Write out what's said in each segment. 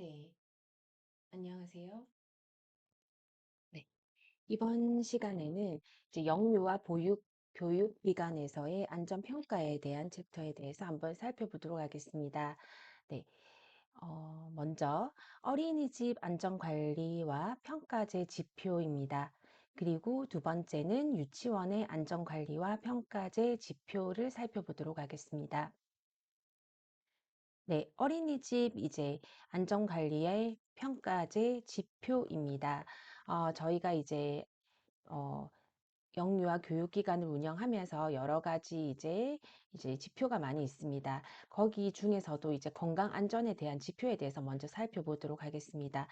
네, 안녕하세요. 네, 이번 시간에는 이제 영유아 보육 교육기관에서의 안전평가에 대한 챕터에 대해서 한번 살펴보도록 하겠습니다. 네, 먼저 어린이집 안전관리와 평가제 지표입니다. 그리고 두 번째는 유치원의 안전관리와 평가제 지표를 살펴보도록 하겠습니다. 네, 어린이집 이제 안전관리의 평가제 지표입니다. 저희가 어, 영유아 교육기관을 운영하면서 여러 가지 이제 지표가 많이 있습니다. 거기 중에서도 이제 건강 안전에 대한 지표에 대해서 먼저 살펴보도록 하겠습니다.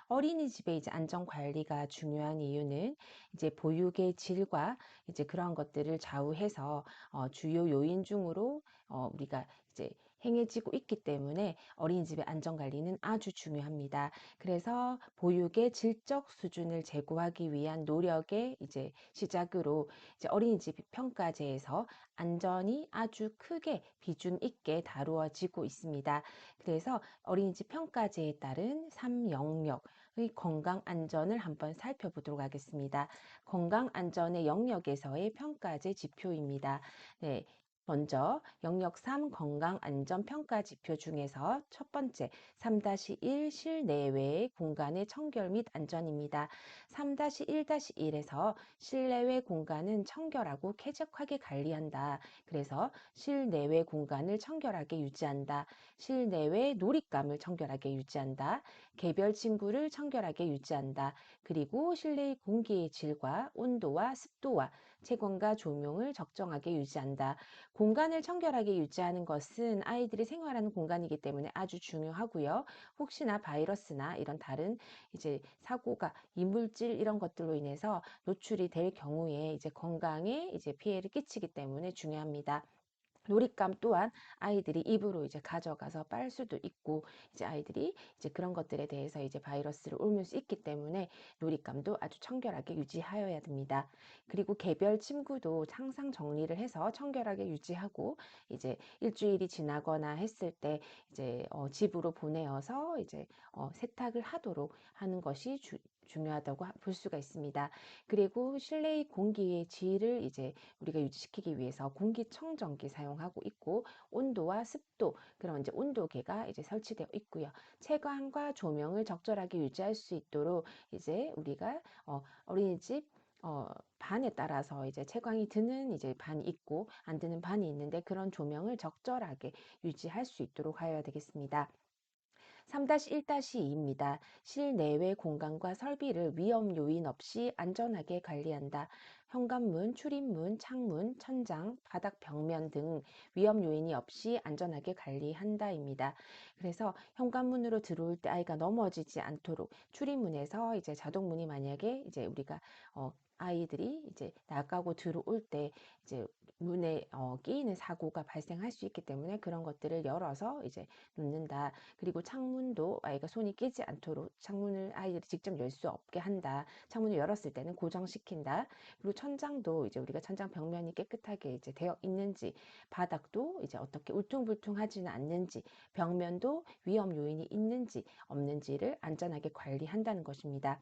어린이집의 이제 안전 관리가 중요한 이유는 이제 보육의 질과 이제 그런 것들을 좌우해서 주요 요인 중으로 우리가 이제 행해지고 있기 때문에 어린이집의 안전 관리는 아주 중요합니다. 그래서 보육의 질적 수준을 제고하기 위한 노력의 이제 시작으로 이제 어린이집 평가제에서 안전이 아주 크게 비중 있게 다루어지고 있습니다. 그래서 어린이집 평가제에 따른 3영역의 건강 안전을 한번 살펴보도록 하겠습니다. 건강 안전의 영역에서의 평가제 지표입니다. 네, 먼저 영역 3 건강안전평가 지표 중에서 첫 번째 3-1 실내외의 공간의 청결 및 안전입니다. 3-1-1에서 실내외 공간은 청결하고 쾌적하게 관리한다. 그래서 실내외 공간을 청결하게 유지한다. 실내외 놀잇감을 청결하게 유지한다. 개별 침구를 청결하게 유지한다. 그리고 실내 공기의 질과 온도와 습도와 채광과 조명을 적정하게 유지한다. 공간을 청결하게 유지하는 것은 아이들이 생활하는 공간이기 때문에 아주 중요하고요. 혹시나 바이러스나 이런 다른 이제 사고가 이물질 이런 것들로 인해서 노출이 될 경우에 이제 건강에 이제 피해를 끼치기 때문에 중요합니다. 놀잇감 또한 아이들이 입으로 이제 가져가서 빨 수도 있고 이제 아이들이 이제 그런 것들에 대해서 이제 바이러스를 옮을 수 있기 때문에 놀잇감도 아주 청결하게 유지하여야 됩니다. 그리고 개별 침구도 항상 정리를 해서 청결하게 유지하고 이제 일주일이 지나거나 했을 때 이제 집으로 보내어서 이제 세탁을 하도록 하는 것이 중요하다고 볼 수가 있습니다. 그리고 실내의 공기의 질을 이제 우리가 유지시키기 위해서 공기청정기 사용하고 있고 온도와 습도 그런 이제 온도계가 이제 설치되어 있고요. 채광과 조명을 적절하게 유지할 수 있도록 이제 우리가 어린이집 반에 따라서 이제 채광이 드는 이제 반이 있고 안 드는 반이 있는데 그런 조명을 적절하게 유지할 수 있도록 하여야 되겠습니다. 3-1-2입니다. 실내외 공간과 설비를 위험 요인 없이 안전하게 관리한다. 현관문, 출입문, 창문, 천장, 바닥 벽면 등 위험 요인이 없이 안전하게 관리한다입니다. 그래서 현관문으로 들어올 때 아이가 넘어지지 않도록 출입문에서 이제 자동문이 만약에 이제 우리가 아이들이 이제 나가고 들어올 때 이제 문에 끼이는 사고가 발생할 수 있기 때문에 그런 것들을 열어서 이제 놓는다. 그리고 창문도 아이가 손이 끼지 않도록 창문을 아이들이 직접 열 수 없게 한다. 창문을 열었을 때는 고정시킨다. 그리고 천장도 이제 우리가 천장 벽면이 깨끗하게 이제 되어 있는지, 바닥도 이제 어떻게 울퉁불퉁하지는 않는지, 벽면도 위험 요인이 있는지 없는지를 안전하게 관리한다는 것입니다.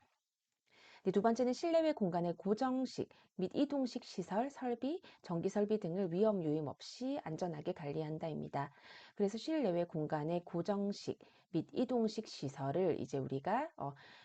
두 번째는 실내외 공간의 고정식 및 이동식 시설, 설비, 전기 설비 등을 위험 요인 없이 안전하게 관리한다입니다. 그래서 실내외 공간의 고정식 및 이동식 시설을 이제 우리가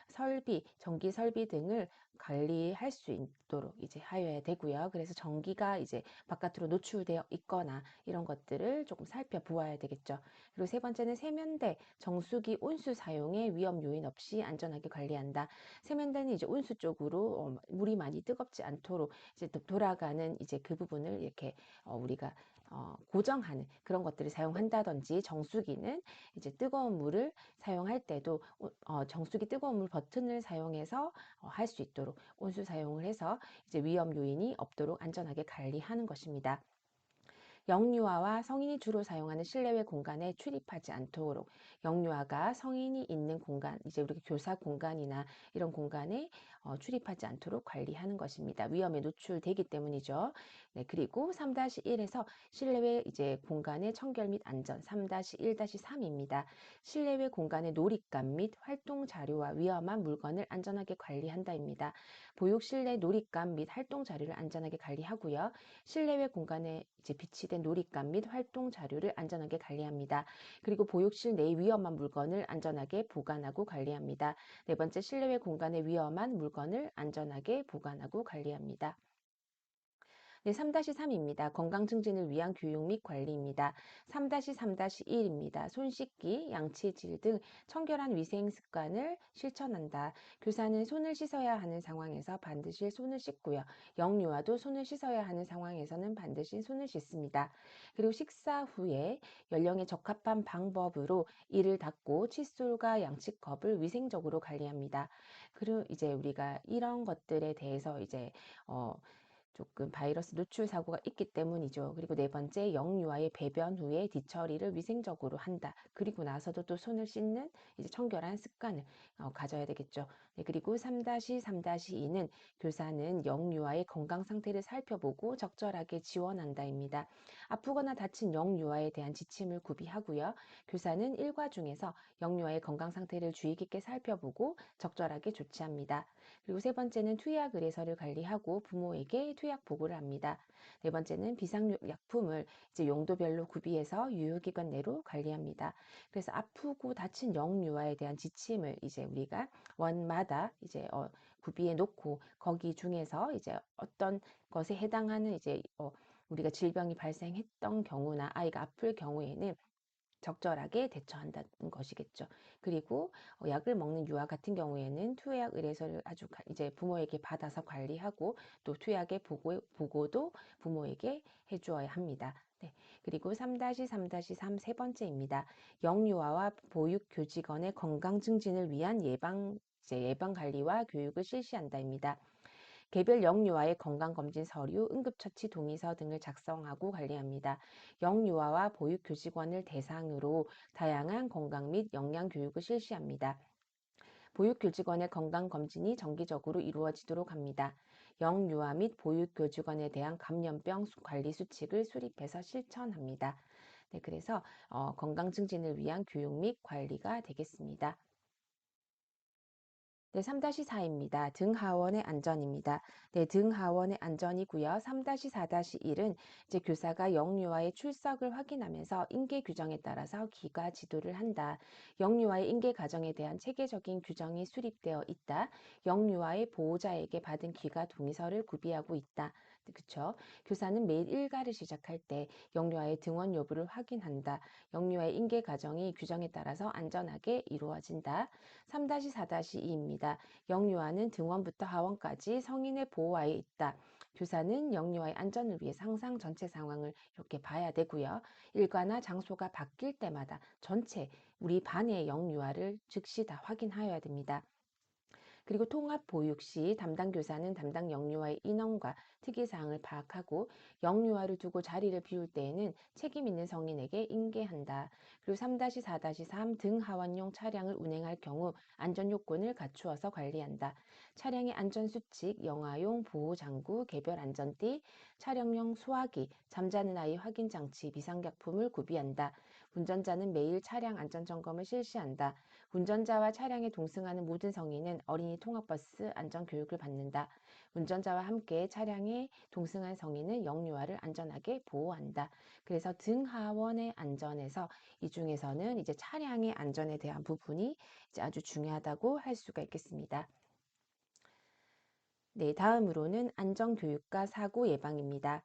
설비, 전기 설비 등을 관리할 수 있도록 이제 하여야 되고요. 그래서 전기가 이제 바깥으로 노출되어 있거나 이런 것들을 조금 살펴보아야 되겠죠. 그리고 세 번째는 세면대, 정수기, 온수 사용에 위험 요인 없이 안전하게 관리한다. 세면대는 이제 온수 쪽으로 물이 많이 뜨겁지 않도록 이제 돌아가는 이제 그 부분을 이렇게 우리가 고정하는 그런 것들을 사용한다든지 정수기는 이제 뜨거운 물을 사용할 때도 정수기 뜨거운 물 버튼을 사용해서 할 수 있도록 온수 사용을 해서 이제 위험 요인이 없도록 안전하게 관리하는 것입니다. 영유아와 성인이 주로 사용하는 실내외 공간에 출입하지 않도록 영유아가 성인이 있는 공간, 이제 우리가 교사 공간이나 이런 공간에 출입하지 않도록 관리하는 것입니다. 위험에 노출되기 때문이죠. 네, 그리고 3-1에서 실내외 이제 공간의 청결 및 안전 3-1-3입니다. 실내외 공간의 놀잇감 및 활동 자료와 위험한 물건을 안전하게 관리한다입니다. 보육 실내 놀잇감 및 활동 자료를 안전하게 관리하고요. 실내외 공간에 이제 비치된 놀잇감 및 활동 자료를 안전하게 관리합니다. 그리고 보육실 내 위험한 물건을 안전하게 보관하고 관리합니다. 네 번째, 실내외 공간의 위험한 물건을 안전하게 보관하고 관리합니다. 네, 3-3입니다. 건강 증진을 위한 교육 및 관리입니다. 3-3-1입니다. 손 씻기, 양치질 등 청결한 위생 습관을 실천한다. 교사는 손을 씻어야 하는 상황에서 반드시 손을 씻고요. 영유아도 손을 씻어야 하는 상황에서는 반드시 손을 씻습니다. 그리고 식사 후에 연령에 적합한 방법으로 이를 닦고 칫솔과 양치컵을 위생적으로 관리합니다. 그리고 이제 우리가 이런 것들에 대해서 이제 조금 바이러스 노출 사고가 있기 때문이죠. 그리고 네 번째, 영유아의 배변 후에 뒤처리를 위생적으로 한다. 그리고 나서도 또 손을 씻는 이제 청결한 습관을 가져야 되겠죠. 네, 그리고 3-3-2는 교사는 영유아의 건강 상태를 살펴보고 적절하게 지원한다입니다. 아프거나 다친 영유아에 대한 지침을 구비하고요. 교사는 일과 중에서 영유아의 건강 상태를 주의 깊게 살펴보고 적절하게 조치합니다. 그리고 세 번째는 투약 의뢰서를 관리하고 부모에게 투약 보고를 합니다. 네 번째는 비상약품을 이제 용도별로 구비해서 유효기간 내로 관리합니다. 그래서 아프고 다친 영유아에 대한 지침을 이제 우리가 원마다 이제 구비해 놓고 거기 중에서 이제 어떤 것에 해당하는 이제 우리가 질병이 발생했던 경우나 아이가 아플 경우에는 적절하게 대처한다는 것이겠죠. 그리고 약을 먹는 유아 같은 경우에는 투약 의뢰서를 아주 이제 부모에게 받아서 관리하고 또 투약의 보고도 부모에게 해주어야 합니다. 네. 그리고 3-3-3 세 번째입니다. 영유아와 보육교직원의 건강 증진을 위한 예방 관리와 교육을 실시한다입니다. 개별 영유아의 건강검진 서류, 응급처치 동의서 등을 작성하고 관리합니다. 영유아와 보육교직원을 대상으로 다양한 건강 및 영양교육을 실시합니다. 보육교직원의 건강검진이 정기적으로 이루어지도록 합니다. 영유아 및 보육교직원에 대한 감염병 관리 수칙을 수립해서 실천합니다. 네, 그래서 건강 증진을 위한 교육 및 관리가 되겠습니다. 네, 3-4입니다. 등하원의 안전입니다. 네, 등하원의 안전이고요. 3-4-1은 이제 교사가 영유아의 출석을 확인하면서 인계 규정에 따라서 기가 지도를 한다. 영유아의 인계 과정에 대한 체계적인 규정이 수립되어 있다. 영유아의 보호자에게 받은 귀가 동의서를 구비하고 있다. 그쵸? 교사는 매일 일과를 시작할 때 영유아의 등원 여부를 확인한다. 영유아의 인계 과정이 규정에 따라서 안전하게 이루어진다. 3-4-2입니다. 영유아는 등원부터 하원까지 성인의 보호하에 있다. 교사는 영유아의 안전을 위해 항상 전체 상황을 이렇게 봐야 되고요. 일과나 장소가 바뀔 때마다 전체 우리 반의 영유아를 즉시 다 확인하여야 됩니다. 그리고 통합 보육 시 담당 교사는 담당 영유아의 인원과 특이사항을 파악하고 영유아를 두고 자리를 비울 때에는 책임 있는 성인에게 인계한다. 그리고 3-4-3 등하원용 차량을 운행할 경우 안전요건을 갖추어서 관리한다. 차량의 안전수칙, 영아용 보호장구, 개별 안전띠, 차량용 소화기, 잠자는 아이 확인장치, 비상약품을 구비한다. 운전자는 매일 차량 안전점검을 실시한다. 운전자와 차량에 동승하는 모든 성인은 어린이 통학버스 안전교육을 받는다. 운전자와 함께 차량에 동승한 성인은 영유아를 안전하게 보호한다. 그래서 등하원의 안전에서 이 중에서는 이제 차량의 안전에 대한 부분이 이제 아주 중요하다고 할 수가 있겠습니다. 네, 다음으로는 안전교육과 사고 예방입니다.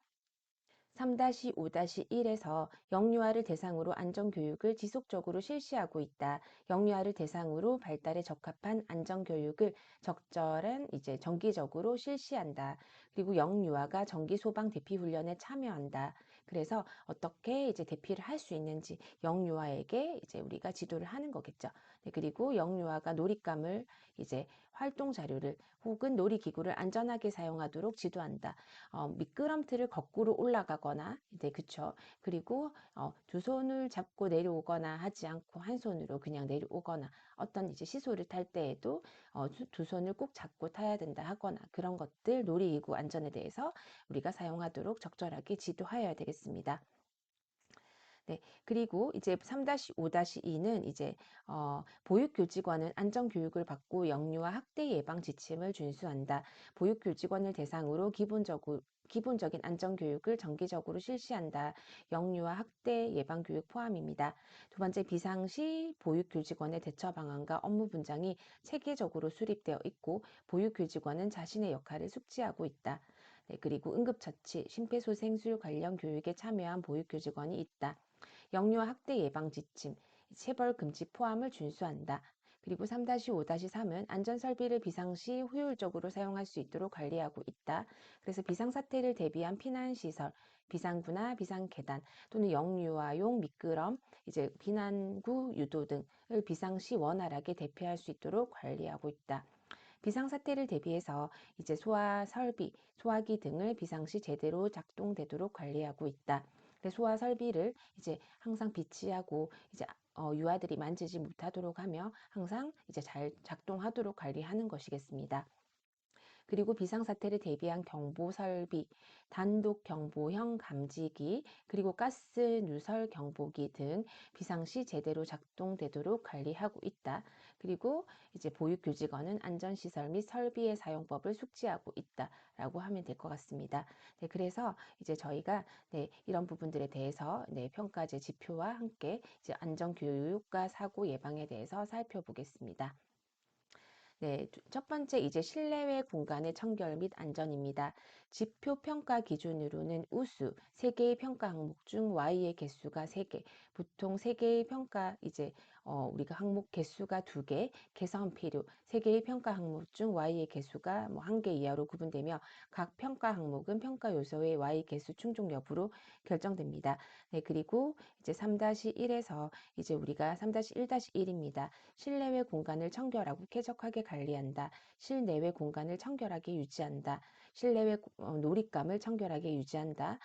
3-5-1에서 영유아를 대상으로 안전교육을 지속적으로 실시하고 있다. 영유아를 대상으로 발달에 적합한 안전교육을 적절한 이제 정기적으로 실시한다. 그리고 영유아가 정기 소방 대피 훈련에 참여한다. 그래서 어떻게 이제 대피를 할 수 있는지 영유아에게 이제 우리가 지도를 하는 거겠죠. 네, 그리고 영유아가 놀잇감을 이제 활동 자료를 혹은 놀이기구를 안전하게 사용하도록 지도한다. 미끄럼틀을 거꾸로 올라가거나, 네, 그쵸. 그리고 두 손을 잡고 내려오거나 하지 않고 한 손으로 그냥 내려오거나, 어떤 이제 시소를 탈 때에도 두 손을 꼭 잡고 타야 된다 하거나, 그런 것들 놀이기구 안전에 대해서 우리가 사용하도록 적절하게 지도하여야 되겠습니다. 네, 그리고 이제 3-5-2는 이제 보육교직원은 안전교육을 받고 영유아 학대 예방 지침을 준수한다. 보육교직원을 대상으로 기본적인 안전교육을 정기적으로 실시한다. 영유아 학대 예방 교육 포함입니다. 두 번째, 비상시 보육교직원의 대처 방안과 업무 분장이 체계적으로 수립되어 있고 보육교직원은 자신의 역할을 숙지하고 있다. 네, 그리고 응급처치, 심폐소생술 관련 교육에 참여한 보육교직원이 있다. 영유아 학대 예방 지침, 체벌 금지 포함을 준수한다. 그리고 3-5-3은 안전설비를 비상시 효율적으로 사용할 수 있도록 관리하고 있다. 그래서 비상사태를 대비한 피난시설, 비상구나 비상계단 또는 영유아용 미끄럼, 이제避難구 유도 등을 비상시 원활하게 대피할 수 있도록 관리하고 있다. 비상사태를 대비해서 이제 소화 설비, 소화기 등을 비상시 제대로 작동되도록 관리하고 있다. 소화 설비를 이제 항상 비치하고 이제 유아들이 만지지 못하도록 하며 항상 이제 잘 작동하도록 관리하는 것이겠습니다. 그리고 비상사태를 대비한 경보 설비, 단독 경보형 감지기, 그리고 가스 누설 경보기 등 비상시 제대로 작동되도록 관리하고 있다. 그리고 이제 보육교직원은 안전시설 및 설비의 사용법을 숙지하고 있다라고 하면 될 것 같습니다. 네, 그래서 이제 저희가 네, 이런 부분들에 대해서 네, 평가제 지표와 함께 이제 안전교육과 사고 예방에 대해서 살펴보겠습니다. 네, 첫 번째 이제 실내외 공간의 청결 및 안전입니다. 지표 평가 기준으로는 우수 3개의 평가 항목 중 Y의 개수가 3개, 보통 3개의 평가 이제 우리가 항목 개수가 2개, 개선 필요 3개의 평가 항목 중 Y의 개수가 뭐 1개 이하로 구분되며 각 평가 항목은 평가 요소의 Y 개수 충족 여부로 결정됩니다. 네, 그리고 이제 3-1에서 이제 우리가 3-1-1입니다. 실내외 공간을 청결하고 쾌적하게 관리한다. 실내외 공간을 청결하게 유지한다. 실내외 놀잇감을 청결하게 유지한다.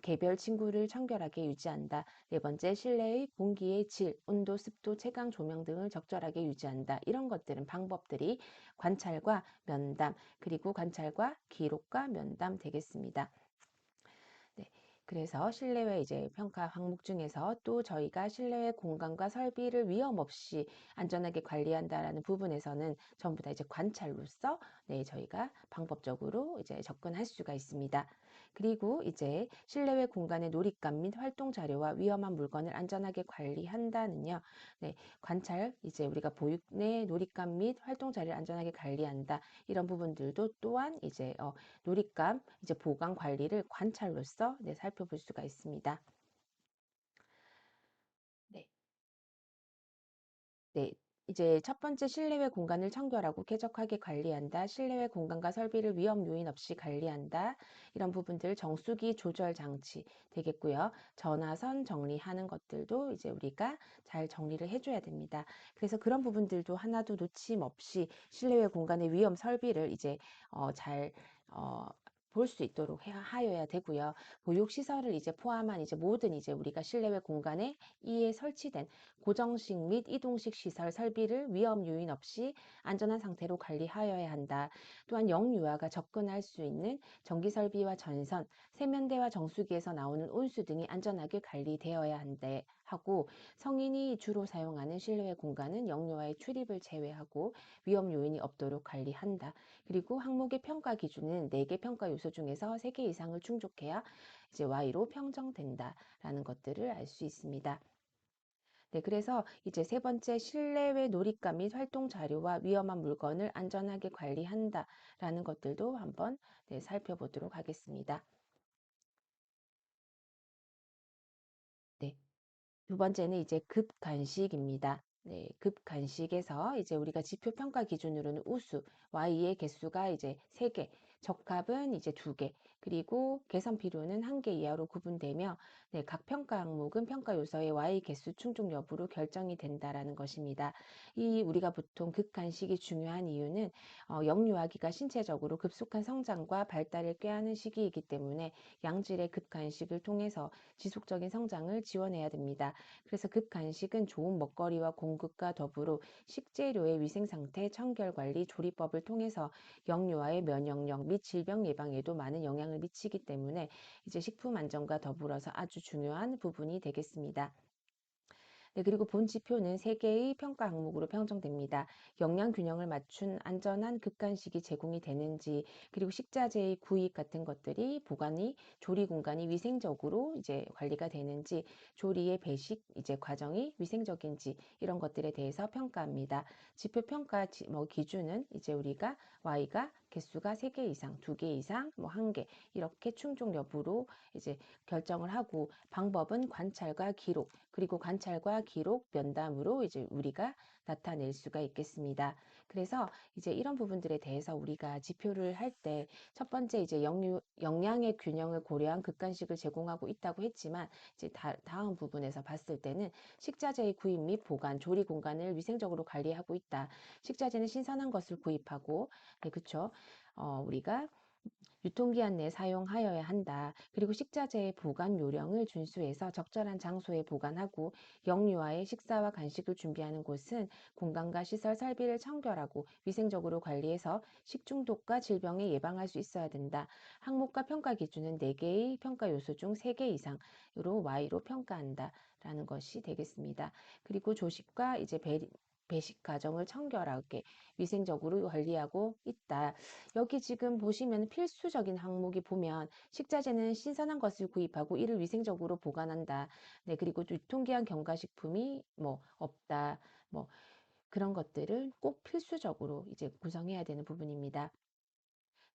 개별 친구를 청결하게 유지한다. 네 번째, 실내의 공기의 질, 온도, 습도, 채광, 조명 등을 적절하게 유지한다. 이런 것들은 방법들이 관찰과 면담, 그리고 관찰과 기록과 면담 되겠습니다. 네. 그래서 실내외 이제 평가 항목 중에서 또 저희가 실내외 공간과 설비를 위험 없이 안전하게 관리한다라는 부분에서는 전부 다 이제 관찰로서 네, 저희가 방법적으로 이제 접근할 수가 있습니다. 그리고 이제 실내외 공간의 놀잇감 및 활동 자료와 위험한 물건을 안전하게 관리한다는요. 네, 관찰 이제 우리가 보육 내 놀잇감 및 활동 자료를 안전하게 관리한다. 이런 부분들도 또한 이제 놀잇감 이제 보관 관리를 관찰로서 네, 살펴볼 수가 있습니다. 네. 네. 이제 첫 번째 실내외 공간을 청결하고 쾌적하게 관리한다. 실내외 공간과 설비를 위험 요인 없이 관리한다. 이런 부분들 정수기 조절 장치 되겠고요. 전화선 정리하는 것들도 이제 우리가 잘 정리를 해줘야 됩니다. 그래서 그런 부분들도 하나도 놓침 없이 실내외 공간의 위험 설비를 이제 잘 볼 수 있도록 하여야 되고요. 보육시설을 이제 포함한 이제 모든 이제 우리가 실내외 공간에 이에 설치된 고정식 및 이동식 시설 설비를 위험 요인 없이 안전한 상태로 관리하여야 한다. 또한 영유아가 접근할 수 있는 전기 설비와 전선, 세면대와 정수기에서 나오는 온수 등이 안전하게 관리되어야 한다 하고, 성인이 주로 사용하는 실내외 공간은 영유아의 출입을 제외하고 위험 요인이 없도록 관리한다. 그리고 항목의 평가 기준은 4개 평가 요소 중에서 3개 이상을 충족해야 이제 Y로 평정된다라는 것들을 알 수 있습니다. 네, 그래서 이제 세 번째, 실내외 놀잇감 및 활동 자료와 위험한 물건을 안전하게 관리한다라는 것들도 한번 네, 살펴보도록 하겠습니다. 네. 두 번째는 이제 급간식입니다. 네, 급간식에서 이제 우리가 지표 평가 기준으로는 우수, Y의 개수가 이제 3개, 적합은 이제 2개, 그리고 개선 필요는 1개 이하로 구분되며 네, 각 평가 항목은 평가 요소의 Y 개수 충족 여부로 결정이 된다라는 것입니다. 이 우리가 보통 극간식이 중요한 이유는 영유아기가 신체적으로 급속한 성장과 발달을 꾀하는 시기이기 때문에 양질의 급간식을 통해서 지속적인 성장을 지원해야 됩니다. 그래서 급간식은 좋은 먹거리와 공급과 더불어 식재료의 위생 상태, 청결 관리, 조리법을 통해서 영유아의 면역력 및 질병 예방에도 많은 영향을 미치기 때문에 이제 식품 안전과 더불어서 아주 중요한 부분이 되겠습니다. 네, 그리고 본 지표는 3개의 평가 항목으로 편성됩니다. 영양 균형을 맞춘 안전한 급간식이 제공이 되는지, 그리고 식자재의 구입 같은 것들이 보관이, 조리 공간이 위생적으로 이제 관리가 되는지, 조리의 배식 이제 과정이 위생적인지 이런 것들에 대해서 평가합니다. 지표 평가 기준은 이제 우리가 Y가 개수가 3개 이상, 2개 이상, 뭐 1개 이렇게 충족 여부로 이제 결정을 하고, 방법은 관찰과 기록, 그리고 관찰과 기록, 면담으로 이제 우리가 나타낼 수가 있겠습니다. 그래서 이제 이런 부분들에 대해서 우리가 지표를 할 때 첫 번째 이제 영양의 균형을 고려한 극간식을 제공하고 있다고 했지만, 이제 다음 부분에서 봤을 때는 식자재의 구입 및 보관, 조리 공간을 위생적으로 관리하고 있다. 식자재는 신선한 것을 구입하고, 네, 그쵸? 우리가 유통기한 내 사용하여야 한다. 그리고 식자재의 보관 요령을 준수해서 적절한 장소에 보관하고, 영유아의 식사와 간식을 준비하는 곳은 공간과 시설 설비를 청결하고 위생적으로 관리해서 식중독과 질병에 예방할 수 있어야 된다. 항목과 평가 기준은 4개의 평가 요소 중 3개 이상으로 Y로 평가한다. 라는 것이 되겠습니다. 그리고 조식과 이제 배식 과정을 청결하게 위생적으로 관리하고 있다. 여기 지금 보시면 필수적인 항목이 보면 식자재는 신선한 것을 구입하고 이를 위생적으로 보관한다. 네, 그리고 또 유통기한 경과식품이 뭐 없다. 뭐 그런 것들을 꼭 필수적으로 이제 구성해야 되는 부분입니다.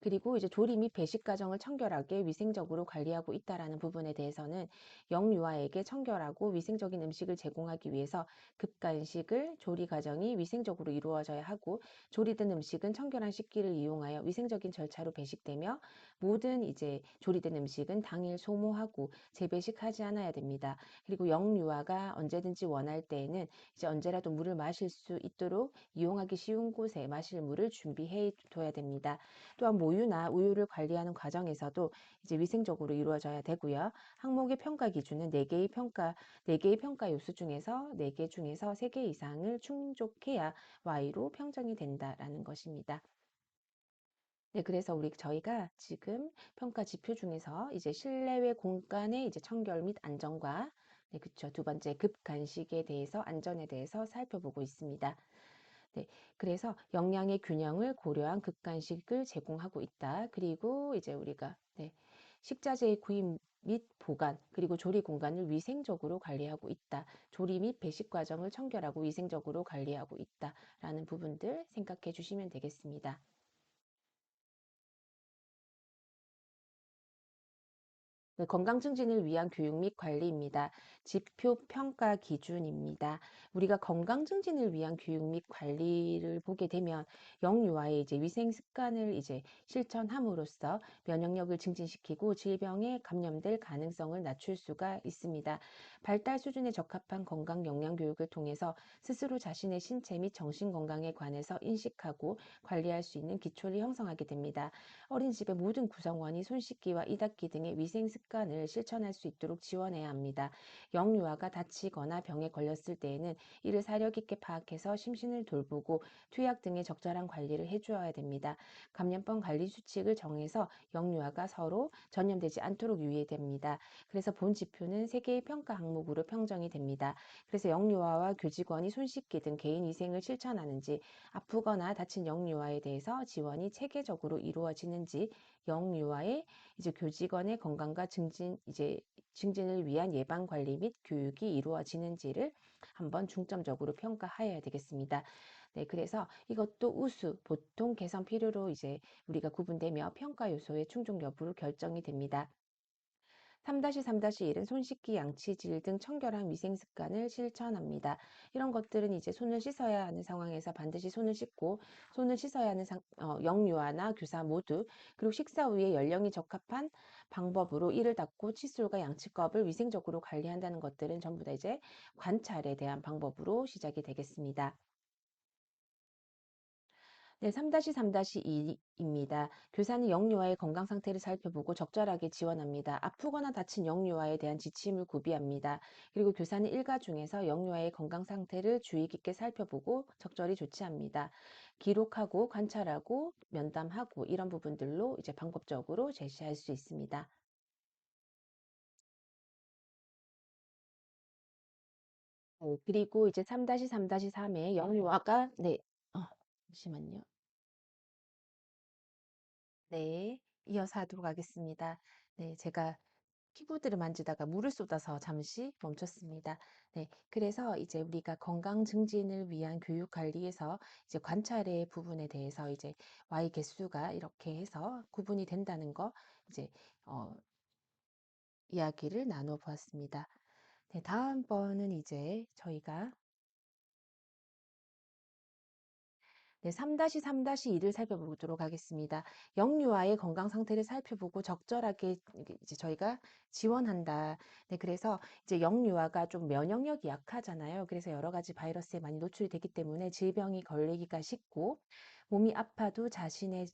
그리고 이제 조리 및 배식 과정을 청결하게 위생적으로 관리하고 있다라는 부분에 대해서는 영유아에게 청결하고 위생적인 음식을 제공하기 위해서 급간식을 조리 과정이 위생적으로 이루어져야 하고, 조리된 음식은 청결한 식기를 이용하여 위생적인 절차로 배식되며, 모든 이제 조리된 음식은 당일 소모하고 재배식하지 않아야 됩니다. 그리고 영유아가 언제든지 원할 때에는 이제 언제라도 물을 마실 수 있도록 이용하기 쉬운 곳에 마실 물을 준비해 둬야 됩니다. 또한 모유나 우유를 관리하는 과정에서도 이제 위생적으로 이루어져야 되고요. 항목의 평가 기준은 4개의 평가 요소 중에서 4개 중에서 3개 이상을 충족해야 Y로 평정이 된다라는 것입니다. 네, 그래서 저희가 지금 평가 지표 중에서 이제 실내외 공간의 이제 청결 및 안전과, 네, 그쵸. 2번째 급간식에 대해서 안전에 대해서 살펴보고 있습니다. 네, 그래서 영양의 균형을 고려한 극간식을 제공하고 있다. 그리고 이제 우리가 네, 식자재의 구입 및 보관, 그리고 조리 공간을 위생적으로 관리하고 있다. 조리 및 배식 과정을 청결하고 위생적으로 관리하고 있다라는 부분들 생각해 주시면 되겠습니다. 네, 건강 증진을 위한 교육 및 관리입니다. 지표 평가 기준입니다. 우리가 건강 증진을 위한 교육 및 관리를 보게 되면 영유아의 이제 위생 습관을 이제 실천함으로써 면역력을 증진시키고 질병에 감염될 가능성을 낮출 수가 있습니다. 발달 수준에 적합한 건강 영양 교육을 통해서 스스로 자신의 신체 및 정신 건강에 관해서 인식하고 관리할 수 있는 기초를 형성하게 됩니다. 어린이집의 모든 구성원이 손 씻기와 이 닦기 등의 위생 습관을 실천할 수 있도록 지원해야 합니다. 영유아가 다치거나 병에 걸렸을 때에는 이를 사려 깊게 파악해서 심신을 돌보고 투약 등의 적절한 관리를 해주어야 됩니다. 감염병 관리 수칙을 정해서 영유아가 서로 전염되지 않도록 유의해야 됩니다. 그래서 본 지표는 3개의 평가 항목으로 평정이 됩니다. 그래서 영유아와 교직원이 손 씻기 등 개인 위생을 실천하는지, 아프거나 다친 영유아에 대해서 지원이 체계적으로 이루어지는지, 영유아의 이제 교직원의 건강과 증진을 위한 예방 관리 및 교육이 이루어지는지를 한번 중점적으로 평가하여야 되겠습니다. 네, 그래서 이것도 우수, 보통 개선 필요로 이제 우리가 구분되며 평가 요소의 충족 여부로 결정이 됩니다. 3-3-1은 손 씻기, 양치질 등 청결한 위생 습관을 실천합니다. 이런 것들은 이제 손을 씻어야 하는 상황에서 반드시 손을 씻고 손을 씻어야 하는 영유아나 교사 모두 그리고 식사 후에 연령이 적합한 방법으로 이를 닦고 칫솔과 양치컵을 위생적으로 관리한다는 것들은 전부 다 이제 관찰에 대한 방법으로 시작이 되겠습니다. 네, 3-3-2입니다. 교사는 영유아의 건강 상태를 살펴보고 적절하게 지원합니다. 아프거나 다친 영유아에 대한 지침을 구비합니다. 그리고 교사는 일가 중에서 영유아의 건강 상태를 주의 깊게 살펴보고 적절히 조치합니다. 기록하고 관찰하고 면담하고 이런 부분들로 이제 방법적으로 제시할 수 있습니다. 네, 그리고 이제 3-3-3의 영유아가 네, 잠시만요. 네, 이어서 하도록 하겠습니다. 네, 제가 키보드를 만지다가 물을 쏟아서 잠시 멈췄습니다. 네, 그래서 이제 우리가 건강 증진을 위한 교육 관리에서 이제 관찰의 부분에 대해서 이제 Y 개수가 이렇게 해서 구분이 된다는 거 이제 어, 이야기를 나눠 보았습니다. 네, 다음번은 이제 저희가 네, 3-3-2를 살펴보도록 하겠습니다. 영유아의 건강 상태를 살펴보고 적절하게 이제 저희가 지원한다. 네, 그래서 이제 영유아가 좀 면역력이 약하잖아요. 그래서 여러 가지 바이러스에 많이 노출이 되기 때문에 질병이 걸리기가 쉽고 몸이 아파도 자신의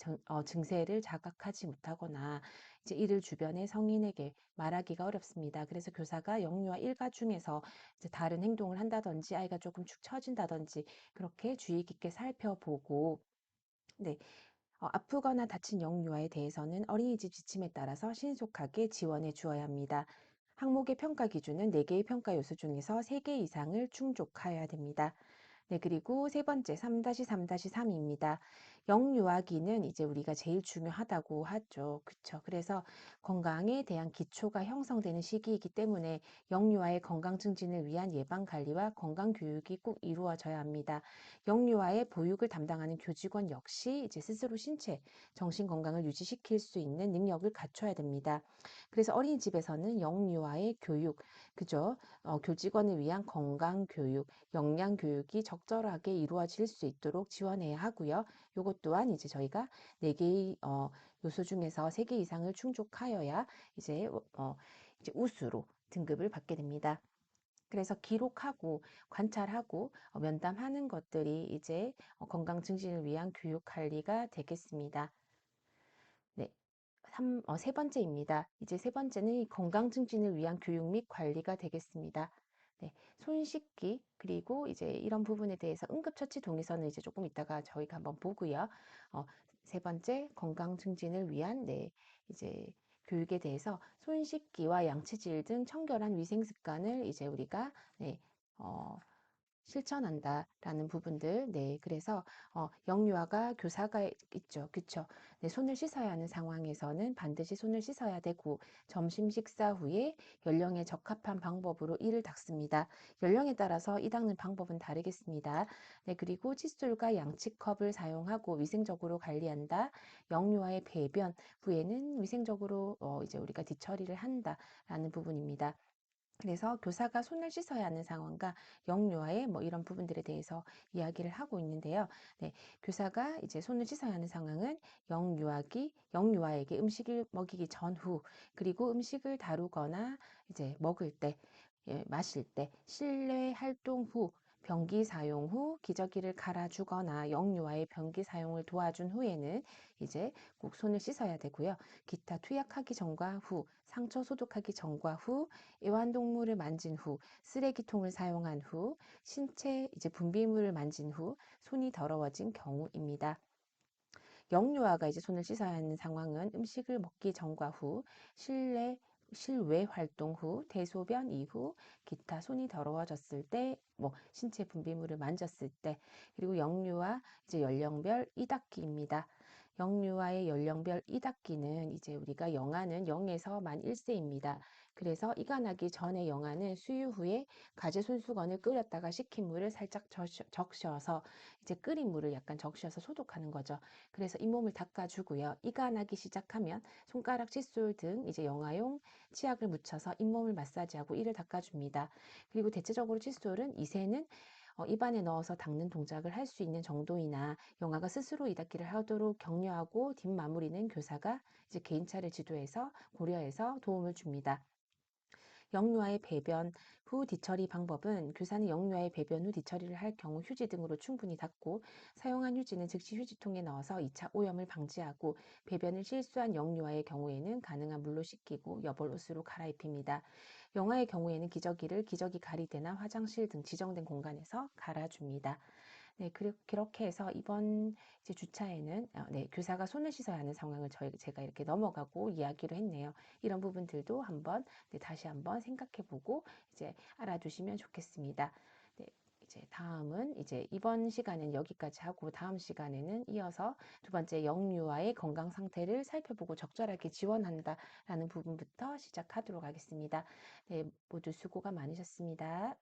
증세를 자각하지 못하거나 이제 이를 주변의 성인에게 말하기가 어렵습니다. 그래서 교사가 영유아 일가 중에서 이제 다른 행동을 한다든지 아이가 조금 축 처진다든지 그렇게 주의 깊게 살펴보고 네, 아프거나 다친 영유아에 대해서는 어린이집 지침에 따라서 신속하게 지원해 주어야 합니다. 항목의 평가 기준은 4개의 평가 요소 중에서 3개 이상을 충족하여야 됩니다. 네, 그리고 세 번째 3-3-3입니다. 영유아기는 이제 우리가 제일 중요하다고 하죠. 그쵸? 그래서 건강에 대한 기초가 형성되는 시기이기 때문에 영유아의 건강 증진을 위한 예방 관리와 건강 교육이 꼭 이루어져야 합니다. 영유아의 보육을 담당하는 교직원 역시 이제 스스로 신체, 정신 건강을 유지시킬 수 있는 능력을 갖춰야 됩니다. 그래서 어린이집에서는 영유아의 교육, 그죠? 교직원을 위한 건강 교육, 영양 교육이 적절하게 이루어질 수 있도록 지원해야 하고요. 요것 또한 이제 저희가 네 개의 요소 중에서 세 개 이상을 충족하여야 이제 이제 우수로 등급을 받게 됩니다. 그래서 기록하고 관찰하고 면담하는 것들이 이제 건강 증진을 위한 교육 관리가 되겠습니다. 네. 세 번째입니다. 이제 세 번째는 이 건강 증진을 위한 교육 및 관리가 되겠습니다. 네, 손 씻기 그리고 이제 이런 부분에 대해서 응급처치 동의서는 이제 조금 이따가 저희가 한번 보고요. 세 번째 건강 증진을 위한 네, 이제 교육에 대해서 손 씻기와 양치질 등 청결한 위생 습관을 이제 우리가 네, 어, 실천한다라는 부분들. 네, 그래서 영유아가 교사가 있죠. 그쵸? 네, 손을 씻어야 하는 상황에서는 반드시 손을 씻어야 되고 점심 식사 후에 연령에 적합한 방법으로 이를 닦습니다. 연령에 따라서 이 닦는 방법은 다르겠습니다. 네, 그리고 칫솔과 양치컵을 사용하고 위생적으로 관리한다. 영유아의 배변 후에는 위생적으로 이제 우리가 뒤처리를 한다라는 부분입니다. 그래서 교사가 손을 씻어야 하는 상황과 영유아의 뭐 이런 부분들에 대해서 이야기를 하고 있는데요. 네, 교사가 이제 손을 씻어야 하는 상황은 영유아에게 음식을 먹이기 전후, 그리고 음식을 다루거나 이제 먹을 때, 예, 마실 때, 실내 활동 후, 변기 사용 후, 기저귀를 갈아주거나 영유아의 변기 사용을 도와준 후에는 이제 꼭 손을 씻어야 되고요. 기타 투약하기 전과 후, 상처 소독하기 전과 후, 애완동물을 만진 후, 쓰레기통을 사용한 후, 신체 이제 분비물을 만진 후, 손이 더러워진 경우입니다. 영유아가 이제 손을 씻어야 하는 상황은 음식을 먹기 전과 후, 실외 활동 후, 대소변 이후, 기타 손이 더러워졌을 때, 뭐 신체 분비물을 만졌을 때, 그리고 영유아 이제 연령별 이닦기입니다. 영유아의 연령별 이닫기는 이제 우리가 영아는 0에서 만 1세입니다. 그래서 이가 나기 전에 영아는 수유 후에 가재 손수건을 끓였다가 식힌 물을 살짝 적셔서 이제 끓인 물을 약간 적셔서 소독하는 거죠. 그래서 잇몸을 닦아주고요. 이가 나기 시작하면 손가락, 칫솔 등 이제 영아용 치약을 묻혀서 잇몸을 마사지하고 이를 닦아줍니다. 그리고 대체적으로 칫솔은 이새는 입안에 넣어서 닦는 동작을 할 수 있는 정도이나 영아가 스스로 이닫기를 하도록 격려하고 뒷마무리는 교사가 이제 개인차를 지도해서 고려해서 도움을 줍니다. 영유아의 배변 후 뒤처리 방법은 교사는 영유아의 배변 후 뒤처리를 할 경우 휴지 등으로 충분히 닦고 사용한 휴지는 즉시 휴지통에 넣어서 2차 오염을 방지하고 배변을 실수한 영유아의 경우에는 가능한 물로 씻기고 여벌 옷으로 갈아입힙니다. 영아의 경우에는 기저귀를 기저귀 가리대나 화장실 등 지정된 공간에서 갈아줍니다. 네, 그렇게 해서 이번 이제 주차에는 네, 교사가 손을 씻어야 하는 상황을 제가 이렇게 넘어가고 이야기를 했네요. 이런 부분들도 한번 네, 다시 한번 생각해보고 이제 알아두시면 좋겠습니다. 네, 이제 다음은 이제 이번 시간은 여기까지 하고 다음 시간에는 이어서 두 번째 영유아의 건강 상태를 살펴보고 적절하게 지원한다라는 부분부터 시작하도록 하겠습니다. 네, 모두 수고가 많으셨습니다.